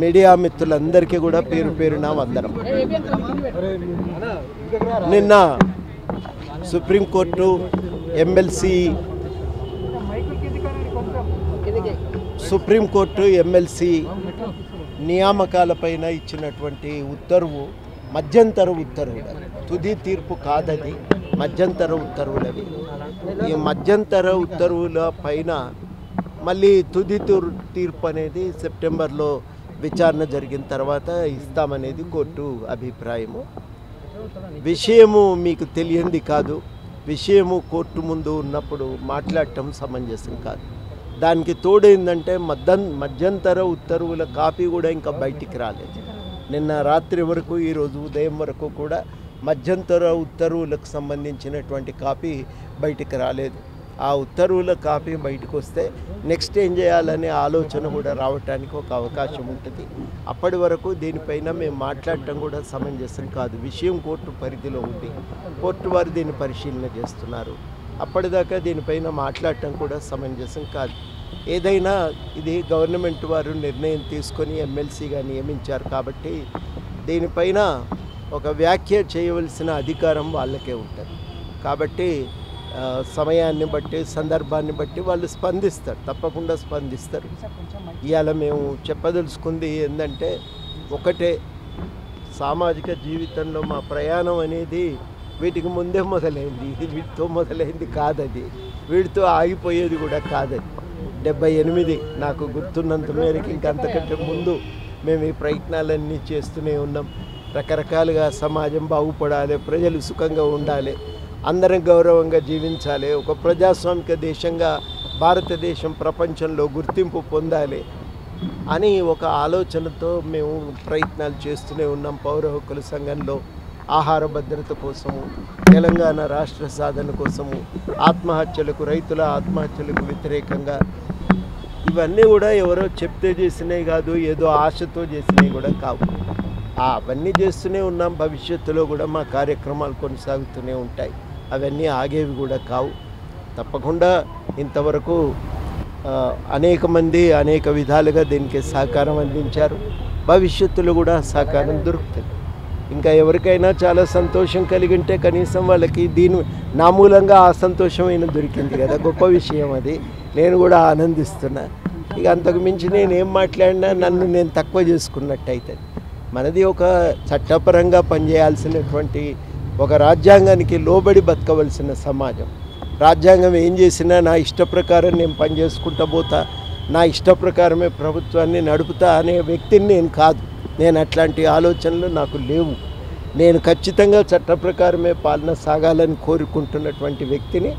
Media మిత్రులందరికీ కూడా పేరు పేరున వందనం. నిన్న సుప్రీంకోర్టు ఎమ్మెల్సీ నియామకాలపైన ఇచ్చినటువంటి ఉత్తర్వు మధ్యంతర ఉత్తర్వులు, తుది తీర్పు కాదది, మధ్యంతర ఉత్తర్వులవి. ఈ మధ్యంతర ఉత్తర్వుల పైన మళ్ళీ తుది తీర్పు అనేది సెప్టెంబర్లో విచారణ జరిగిన తర్వాత ఇస్తామనేది కోర్టు అభిప్రాయము. విషయము మీకు తెలియంది కాదు, విషయము కోర్టు ముందు ఉన్నప్పుడు మాట్లాడటం సమంజసం కాదు. దానికి తోడైందంటే మధ్యంతర ఉత్తర్వుల కాపీ కూడా ఇంకా బయటికి రాలేదు. నిన్న రాత్రి వరకు ఈరోజు ఉదయం వరకు కూడా మధ్యంతర ఉత్తర్వులకు సంబంధించినటువంటి కాపీ బయటికి రాలేదు. ఆ ఉత్తర్వుల కాపీ బయటకు వస్తే నెక్స్ట్ ఏం చేయాలనే ఆలోచన కూడా రావడానికి ఒక అవకాశం ఉంటుంది. అప్పటి వరకు దీనిపైన మేము మాట్లాడటం కూడా సమంజసం కాదు. విషయం కోర్టు పరిధిలో ఉంది, కోర్టు వారు దీన్ని పరిశీలన చేస్తున్నారు. అప్పటిదాకా దీనిపైన మాట్లాడటం కూడా సమంజసం కాదు. ఏదైనా ఇది గవర్నమెంట్ వారు నిర్ణయం తీసుకొని ఎమ్మెల్సీగా నియమించారు కాబట్టి దీనిపైన ఒక వ్యాఖ్య చేయవలసిన అధికారం వాళ్ళకే ఉంటుంది. కాబట్టి సమయాన్ని బట్టి సందర్భాన్ని బట్టి వాళ్ళు స్పందిస్తారు, తప్పకుండా స్పందిస్తారు. ఇవాళ మేము చెప్పదలుచుకుంది ఏంటంటే ఒకటే, సామాజిక జీవితంలో మా ప్రయాణం అనేది వీటికి ముందే మొదలైంది, ఇది వీటితో మొదలైంది కాదది, వీటితో ఆగిపోయేది కూడా కాదది. 78 నాకు గుర్తున్నంత మేరకు ఇంకంతకంటే ముందు మేము ఈ ప్రయత్నాలన్నీ చేస్తూనే ఉన్నాం. రకరకాలుగా సమాజం బాగుపడాలి, ప్రజలు సుఖంగా ఉండాలి, అందరం గౌరవంగా జీవించాలి, ఒక ప్రజాస్వామిక దేశంగా భారతదేశం ప్రపంచంలో గుర్తింపు పొందాలి అని ఒక ఆలోచనతో మేము ప్రయత్నాలు చేస్తూనే ఉన్నాం. పౌర హక్కుల సంఘంలో ఆహార భద్రత కోసము, తెలంగాణ రాష్ట్ర సాధన కోసము, ఆత్మహత్యలకు, రైతుల ఆత్మహత్యలకు వ్యతిరేకంగా, ఇవన్నీ కూడా ఎవరో చెప్తే చేసినవి కాదు, ఏదో ఆశతో చేసినవి కూడా కావు. అవన్నీ చేస్తూనే ఉన్నాం. భవిష్యత్తులో కూడా మా కార్యక్రమాలు కొనసాగుతూనే ఉంటాయి. అవన్నీ ఆగేవి కూడా కావు. తప్పకుండా ఇంతవరకు అనేక మంది అనేక విధాలుగా దీనికి సహకారం అందించారు. భవిష్యత్తులో కూడా సహకారం దొరుకుతుంది. ఇంకా ఎవరికైనా చాలా సంతోషం కలిగి ఉంటే కనీసం వాళ్ళకి నా మూలంగా ఆ సంతోషమైన దొరికింది కదా, గొప్ప విషయం అది. నేను కూడా ఆనందిస్తున్నా. ఇక అంతకు మించి నేను ఏం మాట్లాడినా నన్ను నేను తక్కువ చేసుకున్నట్టు అవుతుంది. మనది ఒక చట్టపరంగా పనిచేయాల్సినటువంటి, ఒక రాజ్యాంగానికి లోబడి బతకవలసిన సమాజం. రాజ్యాంగం ఏం చేసినా నా ఇష్ట ప్రకారం నేను పనిచేసుకుంటా పోతా, నా ఇష్ట ప్రకారమే ప్రభుత్వాన్ని నడుపుతా అనే వ్యక్తిని నేను కాదు. నేను అట్లాంటి ఆలోచనలు నాకు లేవు. నేను ఖచ్చితంగా చట్ట ప్రకారమే పాలన సాగాలని కోరుకుంటున్నటువంటి వ్యక్తిని.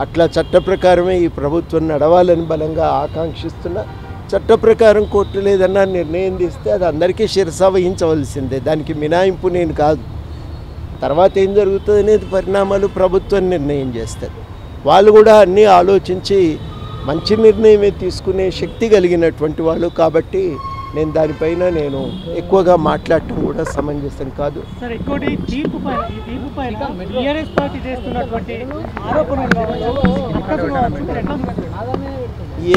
అట్లా చట్ట ప్రకారమే ఈ ప్రభుత్వం నడవాలని బలంగా ఆకాంక్షిస్తున్నా. చట్ట ప్రకారం కోర్టు లేదన్నా నిర్ణయం తీస్తే అది అందరికీ శిరస వహించవలసిందే, దానికి మినాయింపు నేను కాదు. తర్వాత ఏం జరుగుతుంది అనేది పరిణామాలు ప్రభుత్వం నిర్ణయం చేస్తుంది. వాళ్ళు కూడా అన్నీ ఆలోచించి మంచి నిర్ణయమే తీసుకునే శక్తి కలిగినటువంటి వాళ్ళు కాబట్టి నేను దానిపైన ఎక్కువగా మాట్లాడటం కూడా సమంజసం కాదు.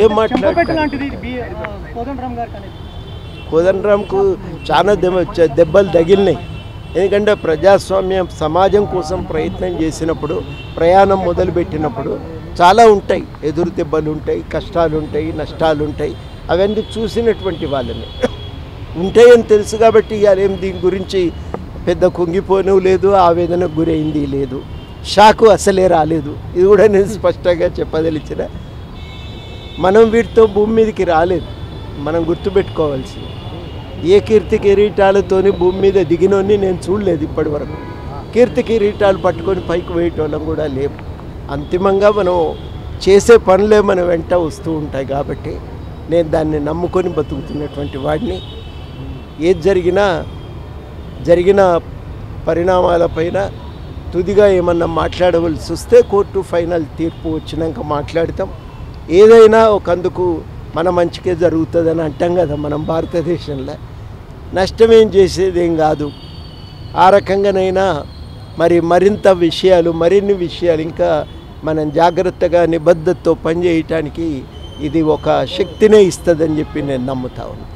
ఏం మాట్లాడుతున్నారు? కోదండరాంకు చాలా దెబ్బలు తగిలినాయి. ఎందుకంటే ప్రజాస్వామ్యం సమాజం కోసం ప్రయత్నం చేసినప్పుడు, ప్రయాణం మొదలుపెట్టినప్పుడు చాలా ఉంటాయి, ఎదురు దెబ్బలు ఉంటాయి, కష్టాలు ఉంటాయి, నష్టాలు ఉంటాయి. అవన్నీ చూసినటువంటి వాళ్ళని ఉంటాయని తెలుసు కాబట్టి ఇవాళ దీని గురించి పెద్ద కుంగిపోను లేదు, ఆవేదనకు గురైంది లేదు, షాకు అసలే రాలేదు. ఇది కూడా నేను స్పష్టంగా చెప్పదలిచిన. మనం వీటితో భూమి మీదకి రాలేదు. మనం గుర్తుపెట్టుకోవాల్సింది, ఏ కీర్తి కిరీటాలతోని భూమి మీద దిగినోని నేను చూడలేదు ఇప్పటి వరకు. కీర్తి కిరీటాలు పట్టుకొని పైకి వేయటోళ్ళం కూడా లేవు. అంతిమంగా మనం చేసే పనులే మన వెంట వస్తూ ఉంటాయి కాబట్టి నేను దాన్ని నమ్ముకొని బతుకుతున్నటువంటి వాడిని. ఏది జరిగిన పరిణామాలపైన తుదిగా ఏమన్నా మాట్లాడవలసి వస్తే కోర్టు ఫైనల్ తీర్పు వచ్చినాక మాట్లాడతాం. ఏదైనా ఒకందుకు మన మంచికే జరుగుతుందని అంటాం కదా మనం భారతదేశంలో. నష్టమేం చేసేదేం కాదు. ఆ రకంగానైనా మరిన్ని విషయాలు ఇంకా మనం జాగ్రత్తగా నిబద్ధతతో పనిచేయటానికి ఇది ఒక శక్తినే ఇస్తుందని చెప్పి నేను నమ్ముతా ఉన్నాను.